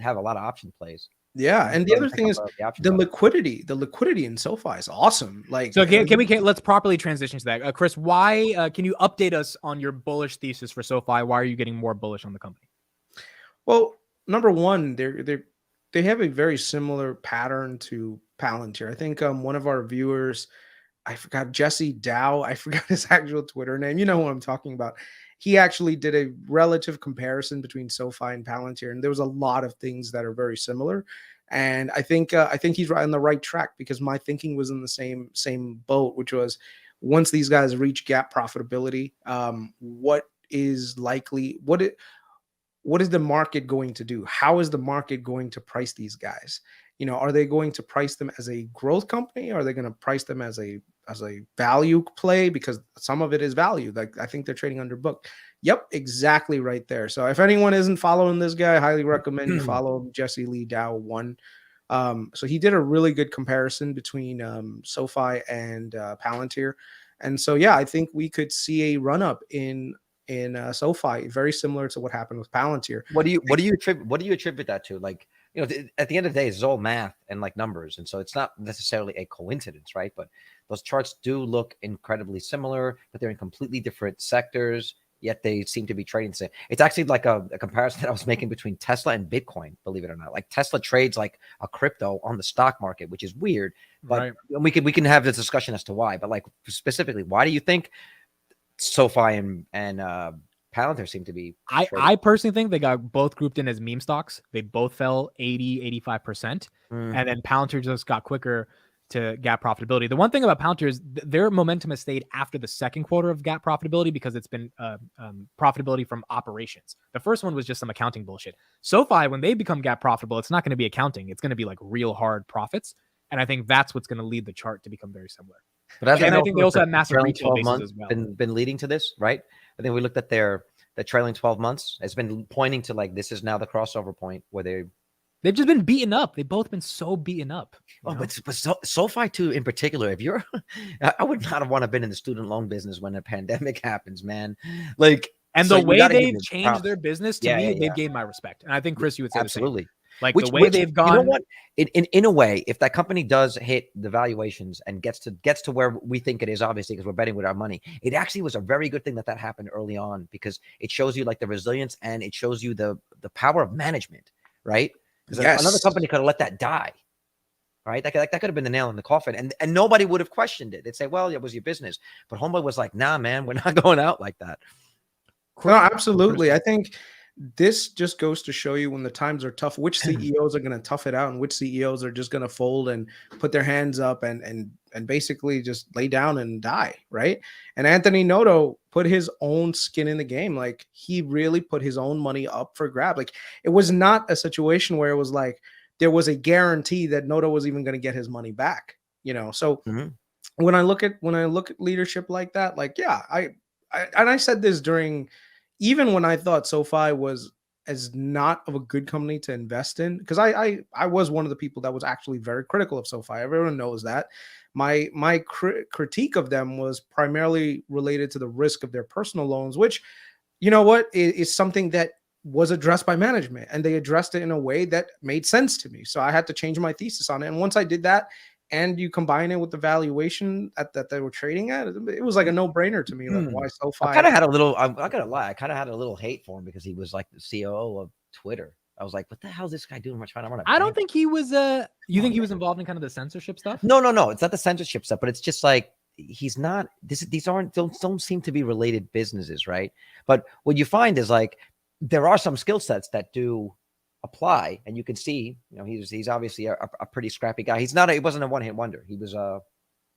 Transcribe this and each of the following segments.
have a lot of option plays. Yeah, and the other thing is the liquidity. The liquidity in SoFi is awesome. Like, so let's properly transition to that. KRIS, why can you update us on your bullish thesis for SoFi? Why are you getting more bullish on the company? Well, number one, they have a very similar pattern to Palantir. I think one of our viewers, I forgot, Jesse Dow, I forgot his actual Twitter name. You know who I'm talking about. He actually did a relative comparison between SoFi and Palantir, and there was a lot of things that are very similar. And I think he's right on the right track, because my thinking was in the same boat, which was once these guys reach GAAP profitability, what is the market going to do? How is the market going to price these guys? Are they going to price them as a growth company? Or are they going to price them as a value play? Because some of it is value. Like, I think they're trading under book. Yep, exactly right there. So if anyone isn't following this guy, I highly recommend you follow Jesse Lee Dow 1. So he did a really good comparison between SoFi and Palantir. And so, yeah, I think we could see a run up in SoFi, very similar to what happened with Palantir. What do you attribute that to? Like, at the end of the day, it's all math and like numbers, and so it's not necessarily a coincidence, right? But those charts do look incredibly similar, but they're in completely different sectors. Yet they seem to be trading the same. It's actually like a comparison that I was making between Tesla and Bitcoin, believe it or not. Like, Tesla trades like a crypto on the stock market, which is weird. But we can have this discussion as to why. But like, specifically, why do you think SoFi and Palantir seem to be? I personally think they got both grouped in as meme stocks. They both fell 85%. And then Palantir just got quicker to GAAP profitability. The one thing about Palantir is their momentum has stayed after the second quarter of GAAP profitability, because it's been profitability from operations. The first one was just some accounting bullshit. SoFi, when they become GAAP profitable, it's not going to be accounting. It's going to be like real hard profits. And I think that's what's going to lead the chart to become very similar. But I think they also have massive retail bases as well. Been leading to this, right? I think we looked at the trailing 12 months. It's been pointing to like, this is now the crossover point where they've just been beaten up. They've both been so beaten up. But SoFi too, in particular, if you're, I would not want to have been in the student loan business when a pandemic happens, man. Like, and the way they've changed their business, to me, they've gained my respect. And I think, KRIS, you would say absolutely. The same. Like, the way they've gone. You know what? In a way, if that company does hit the valuations and gets to where we think it is, obviously, because we're betting with our money, it actually was a very good thing that happened early on, because it shows you like the resilience, and it shows you the power of management, right? Because another company could have let that die, right? That could have been the nail in the coffin, and nobody would have questioned it. They'd say, well, it was your business. But Homeboy was like, nah, man, we're not going out like that. No, absolutely. I think this just goes to show you, when the times are tough, which CEOs are going to tough it out and which CEOs are just going to fold and put their hands up and basically just lay down and die, right? And Anthony Noto put his own skin in the game. Like, he really put his own money up for grab. Like, it was not a situation where it was like there was a guarantee that Noto was even going to get his money back, So when I look at leadership like that, like, yeah, I said this even when I thought SoFi was as not of a good company to invest in, because I was one of the people that was actually very critical of SoFi. Everyone knows that. My critique of them was primarily related to the risk of their personal loans, which, you know what, is something that was addressed by management, and they addressed it in a way that made sense to me. So I had to change my thesis on it. And once I did that, and you combine it with the valuation that they were trading at, it was like a no-brainer to me. Like, why SoFi? I kind of had a little, I'm not gonna lie, I kind of had a little hate for him, because he was like the COO of Twitter. I was like, what the hell is this guy doing? We're trying to run I don't think he was you think he was involved in kind of the censorship stuff? No, it's not the censorship stuff, but it's just like, he's not, these don't seem to be related businesses, right? But what you find is, like, there are some skill sets that do apply, and you can see, he's obviously a pretty scrappy guy. He wasn't a one-hit wonder. He was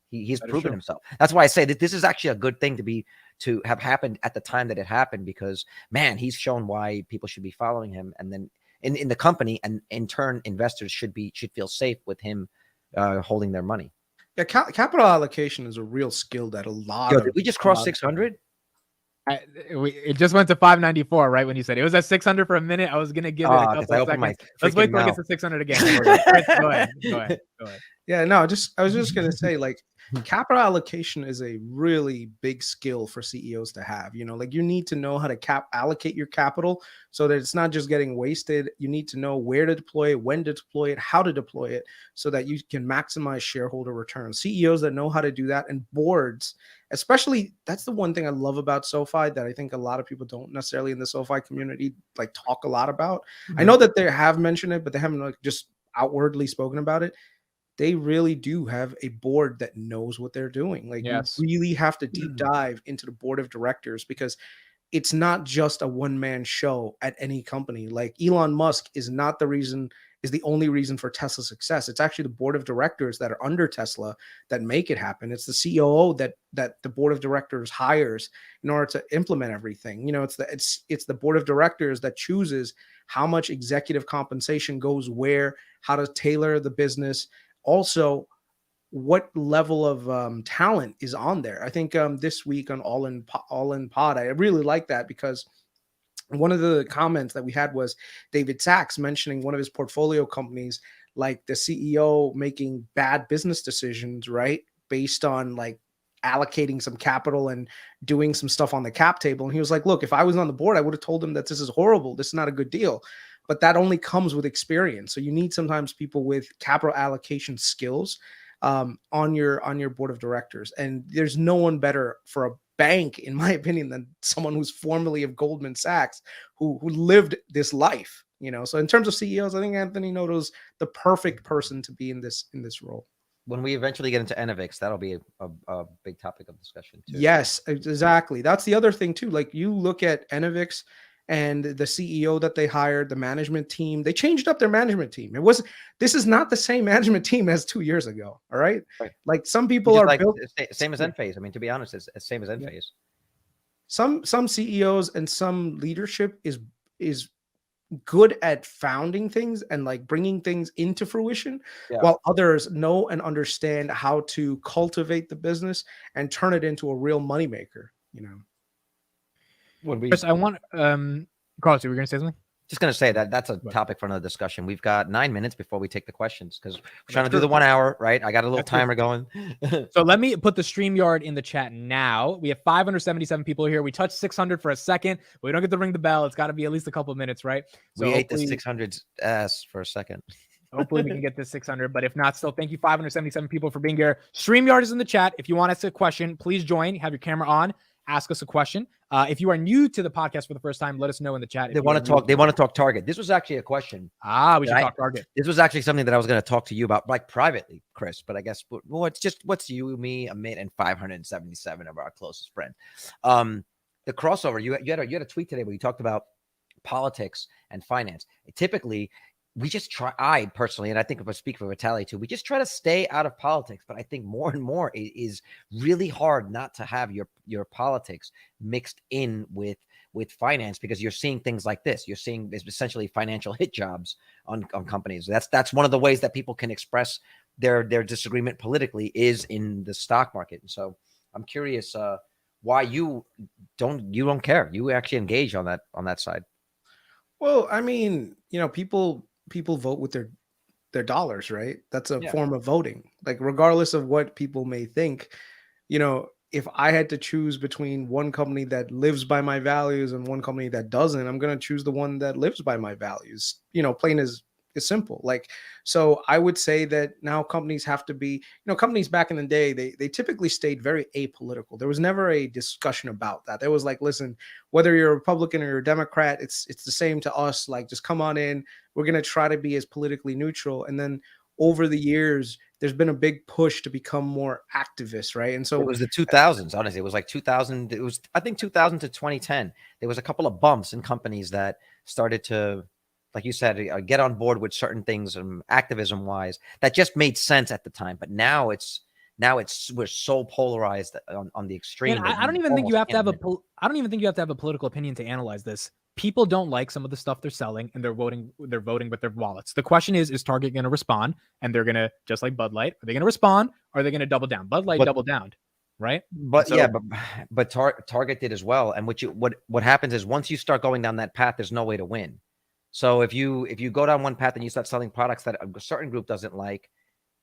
he's proven himself. That's why I say that this is actually a good thing to have happened at the time that it happened, because, man, he's shown why people should be following him, and then in the company, and in turn, investors should feel safe with him holding their money. Yeah, capital allocation is a real skill that a lot. Did we just cross 600? It just went to 594, right? When you said it was at 600 for a minute, I was gonna give it a couple of seconds. Let's wait till it gets to 600 again. Go ahead. Yeah, no, I was just gonna say, like, capital allocation is a really big skill for CEOs to have. You know, like you need to know how to allocate your capital so that it's not just getting wasted. You need to know where to deploy it, when to deploy it, how to deploy it, so that you can maximize shareholder returns. CEOs that know how to do that, and boards, especially, that's the one thing I love about SoFi that I think a lot of people don't necessarily in the SoFi community like talk a lot about. I know that they have mentioned it, but they haven't like just outwardly spoken about it. They really do have a board that knows what they're doing. Like Yes. you really have to deep dive into the board of directors, because it's not just a one-man show at any company. Like Elon Musk is the only reason for Tesla's success. It's actually the board of directors that are under Tesla that make it happen. It's the COO that the board of directors hires in order to implement everything. You know, it's the board of directors that chooses how much executive compensation goes where, how to tailor the business. Also, what level of talent is on there. I think this week on All in Pod, I really like that, because one of the comments that we had was David Sachs mentioning one of his portfolio companies, like the CEO making bad business decisions, right? Based on like allocating some capital and doing some stuff on the cap table. And he was like, look, if I was on the board, I would have told him that this is horrible. This is not a good deal. But that only comes with experience. So you need sometimes people with capital allocation skills on your board of directors. And there's no one better for a bank, in my opinion, than someone who's formerly of Goldman Sachs, who lived this life. You know, so in terms of CEOs, I think Anthony Noto's the perfect person to be in this role. When we eventually get into Enovix, that'll be a big topic of discussion too. Yes, exactly. That's the other thing too. Like you look at Enovix and the CEO that they hired, the management team, they changed up their management team. This is not the same management team as 2 years ago. All right. Like some people are like built same as Enphase. I mean, to be honest, it's same as Enphase. Some CEOs and some leadership is good at founding things and like bringing things into fruition, while others know and understand how to cultivate the business and turn it into a real moneymaker, you know. Chris, I want Carlos, you were going to say something? Just going to say that's a topic for another discussion. We've got 9 minutes before we take the questions, because we're trying to do the 1 hour, right? I got a little timer going. So let me put the StreamYard in the chat now. We have 577 people here. We touched 600 for a second, but we don't get to ring the bell. It's got to be at least a couple of minutes, right? So we ate the 600's ass for a second. Hopefully we can get this 600, but if not, still thank you 577 people for being here. StreamYard is in the chat. If you want to ask a question, please join. Have your camera on. Ask us a question. If you are new to the podcast for the first time, let us know in the chat. They want to talk Target. This was actually a question. We should talk Target. This was actually something that I was going to talk to you about, like privately, Chris. But I guess what's you, me, Amit, and 577 of our closest friends. The crossover. You had a tweet today where you talked about politics and finance. Typically, we just try, I personally, and I think if I speak for VITALY too, we just try to stay out of politics. But I think more and more it is really hard not to have your politics mixed in with finance, because you're seeing things like this. You're seeing essentially financial hit jobs on companies. That's one of the ways that people can express their disagreement politically, is in the stock market. And so I'm curious why you don't care. You actually engage on that side. Well, I mean, you know, people vote with their dollars, right? That's a form of voting. Like regardless of what people may think, you know, if I had to choose between one company that lives by my values and one company that doesn't, I'm going to choose the one that lives by my values. You know, plain as simple. Like, so I would say that now companies have to be, you know, companies back in the day, they typically stayed very apolitical. There was never a discussion about that. There was like, listen, whether you're a Republican or you're a Democrat, it's the same to us. Like, just come on in. We're going to try to be as politically neutral. And then over the years, there's been a big push to become more activist, right? And so it was the 2000s. Honestly, it was like 2000. It was, I think, 2000 to 2010. There was a couple of bumps in companies that started to, like you said, get on board with certain things, activism wise, that just made sense at the time. But now we're so polarized on the extreme. And I don't even think you have to have a political opinion to analyze this. People don't like some of the stuff they're selling, and they're voting with their wallets. The question is Target going to respond? And they're going to, just like Bud Light, are they going to respond? Or are they going to double down? Bud Light doubled down, right? But Target did as well. And what happens is, once you start going down that path, there's no way to win. So if you go down one path and you start selling products that a certain group doesn't like,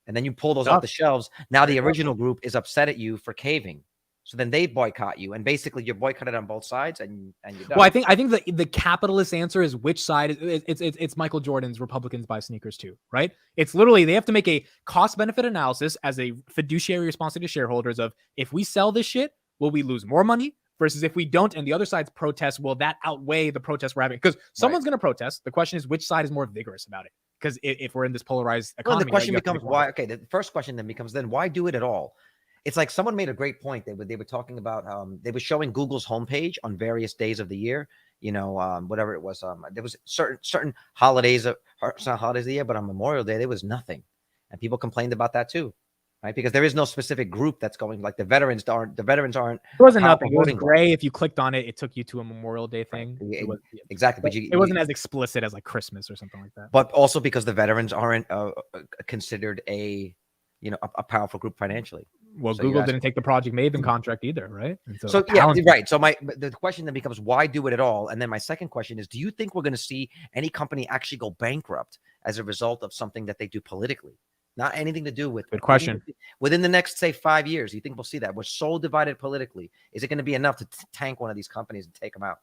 and then you pull those Tough. off the shelves. Now the Very tough. original group is upset at you for caving. So then they boycott you, and basically you're boycotted on both sides, and you're done. Well, I think the capitalist answer is which side. It's Michael Jordan's Republicans buy sneakers too, right? It's literally they have to make a cost benefit analysis as a fiduciary responsibility to shareholders of if we sell this shit, will we lose more money versus if we don't, and the other side's protest, will that outweigh the protest we're having? Because someone's going to protest. The question is which side is more vigorous about it. Because if we're in this polarized economy, the question becomes why. Okay, the first question then becomes why do it at all? It's like someone made a great point. They were talking about they were showing Google's homepage on various days of the year. You know, whatever it was. There was certain holidays, it's not holidays of the year, but on Memorial Day there was nothing, and people complained about that too, right? Because there is no specific group that's going. Like the veterans aren't. It wasn't nothing. It was gray. If you clicked on it, it took you to a Memorial Day thing. Right. It was, exactly, but it wasn't as explicit as like Christmas or something like that. But also because the veterans aren't considered a powerful group financially. Well, so Google didn't take the Project Maven contract either, right? So yeah, right. So the question then becomes, why do it at all? And then my second question is, do you think we're going to see any company actually go bankrupt as a result of something that they do politically? Not anything to do with. Good question. Within the next, say, 5 years, you think we'll see that? We're so divided politically. Is it going to be enough to tank one of these companies and take them out?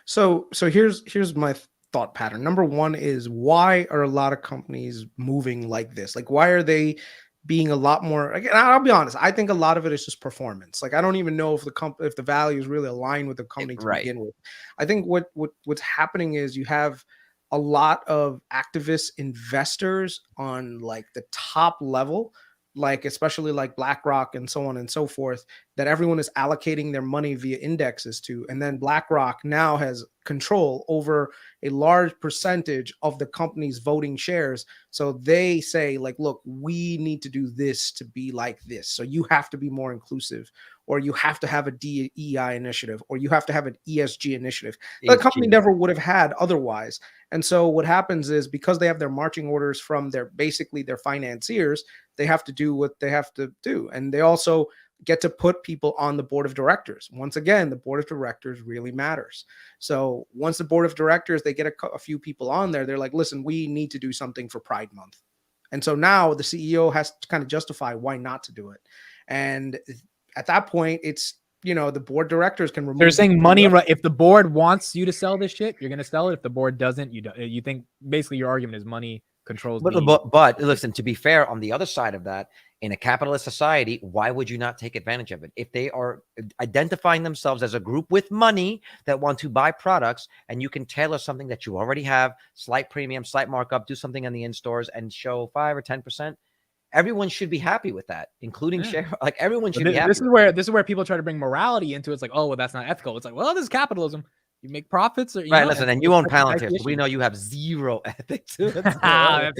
So here's my thought pattern. Number one is, why are a lot of companies moving like this? Like, why are they being a lot more, again, I'll be honest, I think a lot of it is just performance. Like, I don't even know if the values really align with the company to begin with. I think what's happening is you have a lot of activist investors on like the top level, like especially like BlackRock and so on and so forth, that everyone is allocating their money via indexes to. And then BlackRock now has control over a large percentage of the company's voting shares. So they say like, look, we need to do this to be like this. So you have to be more inclusive, or you have to have a DEI initiative, or you have to have an ESG initiative. The company never would have had otherwise. And so what happens is, because they have their marching orders from their financiers, they have to do what they have to do. And they also get to put people on the board of directors. Once again, the board of directors really matters. So once the board of directors, they get a few people on there, they're like, listen, we need to do something for Pride Month. And so now the CEO has to kind of justify why not to do it. And at that point, it's, the board directors can remove. They're saying money. If the board wants you to sell this shit, you're going to sell it. If the board doesn't, you don't. You think basically your argument is money controls. But listen, to be fair, on the other side of that, in a capitalist society, why would you not take advantage of it? If they are identifying themselves as a group with money that want to buy products, and you can tailor something that you already have, slight premium, slight markup, do something on the in stores and show 5 or 10%. Everyone should be happy with that, including share. Like, everyone should be happy. This is where people try to bring morality into it. It's like, oh, well, that's not ethical. It's like, well, this is capitalism. You make profits, or right. Listen, and you own Palantir, so we know you have zero ethics. That's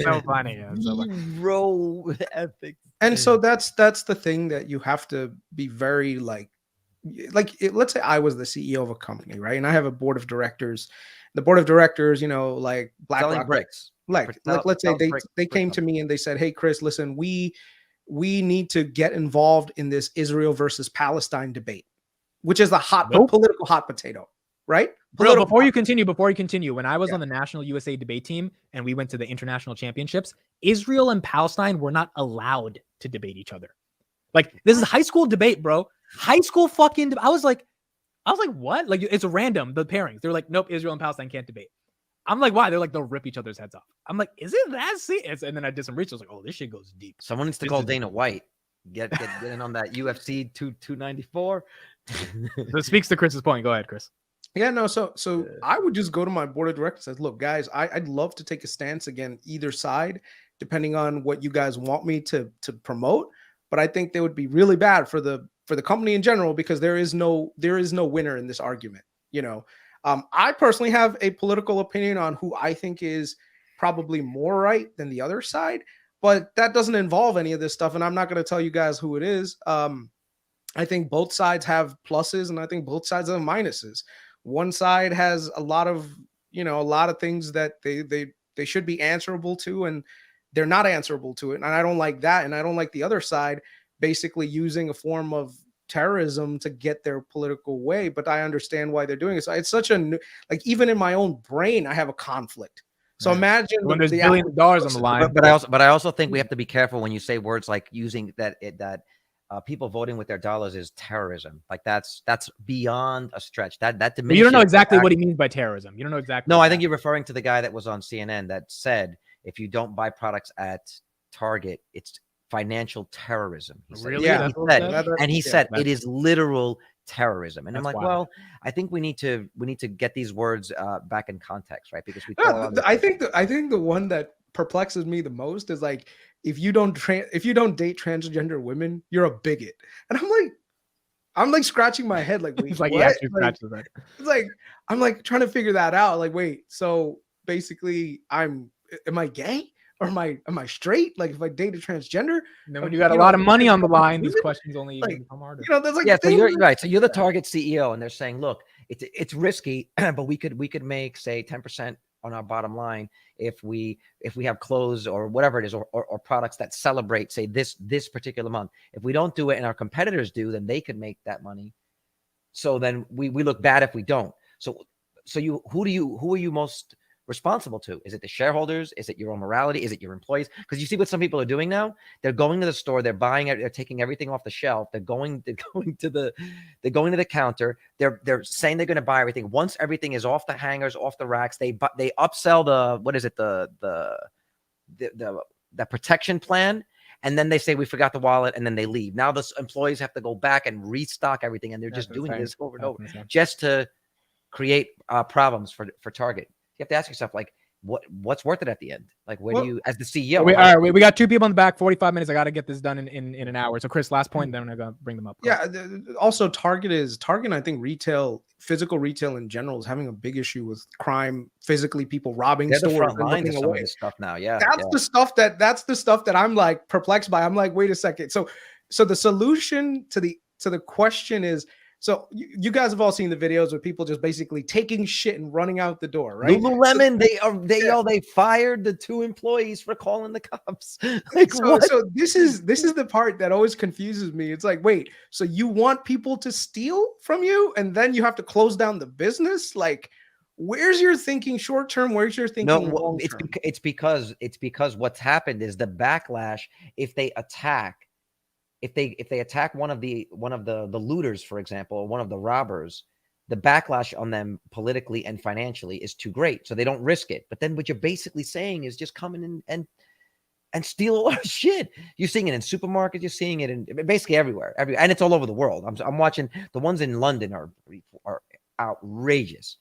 so funny. Zero ethics. And so that's the thing that you have to be very let's say I was the CEO of a company, right? And I have a board of directors. The board of directors, like BlackRock bricks. Like let's say they came to me and they said, "Hey, KRIS, listen, we need to get involved in this Israel versus Palestine debate," which is the political hot potato, right? Bro, before you continue, when I was on the national USA debate team and we went to the international championships, Israel and Palestine were not allowed to debate each other. Like, this is high school debate, bro. High school fucking. I was like, what? Like, it's random. The pairings. They're like, nope, Israel and Palestine can't debate. I'm like, why? They're like, they'll rip each other's heads off. I'm like, is it that serious? And then I did some research. I was like, oh, this shit goes deep. Someone needs to call Dana White. Get in on that UFC 294. That speaks to Chris's point. Go ahead, Chris. Yeah, no. So I would just go to my board of directors and say, look, guys, I'd love to take a stance against either side, depending on what you guys want me to promote. But I think they would be really bad for the company in general, because there is no winner in this argument. I personally have a political opinion on who I think is probably more right than the other side, but that doesn't involve any of this stuff. And I'm not going to tell you guys who it is. I think both sides have pluses, and I think both sides have minuses. One side has a lot of things that they should be answerable to, and they're not answerable to it. And I don't like that. And I don't like the other side basically using a form of terrorism to get their political way, but I understand why they're doing it. So it's such even in my own brain, I have a conflict. So imagine when there's the billions of dollars on the line. But I also think we have to be careful when you say words like using that people voting with their dollars is terrorism. Like that's beyond a stretch. That But diminishes. you don't know exactly what he means by terrorism. You don't know exactly. No, I think you're referring to the guy that was on CNN that said if you don't buy products at Target, it's financial terrorism. He said. Really? Yeah. That's what it said? And he said it is literal terrorism. And I'm That's like, wild. well, I think we need to get these words back in context, right? Because we No, I think the one that perplexes me the most is like if you don't date transgender women, you're a bigot. And I'm like scratching my head like, wait, It's like what? he actually Like, scratches it. it's like I'm like trying to figure that out. Like, wait, so basically am I gay? Or am I straight? Like if I date a transgender? And then when you got a lot of money on the line, these questions only even become harder. There's like So you're things- right. So you're the Target CEO, and they're saying, look, it's risky, but we could make say 10% on our bottom line if we have clothes or whatever it is, or products that celebrate say this particular month. If we don't do it and our competitors do, then they could make that money. So then we look bad if we don't. So who are you most responsible to? Is it the shareholders? Is it your own morality? Is it your employees? Because you see what some people are doing now. They're going to the store. They're buying it. They're taking everything off the shelf. They're going to the counter. They're saying they're going to buy everything. Once everything is off the hangers, off the racks, they upsell the protection plan. And then they say we forgot the wallet, and then they leave. Now the employees have to go back and restock everything, and they're just doing this over and over just to create problems for Target. You have to ask yourself, like, what's worth it at the end? Like, where do you, as the CEO? All right, we got two people in the back, 45 minutes. I got to get this done in an hour. So, Chris, last point, then I'm going to bring them up. Yeah. Also, Target, I think physical retail in general is having a big issue with crime, physically people robbing stores. They're the front line and of some of this stuff now. Yeah. That's the stuff that I'm like perplexed by. I'm like, wait a second. So the solution to the question is, so you guys have all seen the videos of people just basically taking shit and running out the door, right? Lululemon, they fired the 2 employees for calling the cops. Like, so this is the part that always confuses me. It's like, wait, so you want people to steal from you, and then you have to close down the business? Like, where's your thinking short term? Where's your thinking long term? It's because what's happened is the backlash. If they attack one of the looters, for example, or one of the robbers, the backlash on them politically and financially is too great, so they don't risk it. But then what you're basically saying is just come in and steal a lot of shit. You're seeing it in supermarkets. You're seeing it in basically everywhere, and it's all over the world. I'm watching the ones in London are outrageous.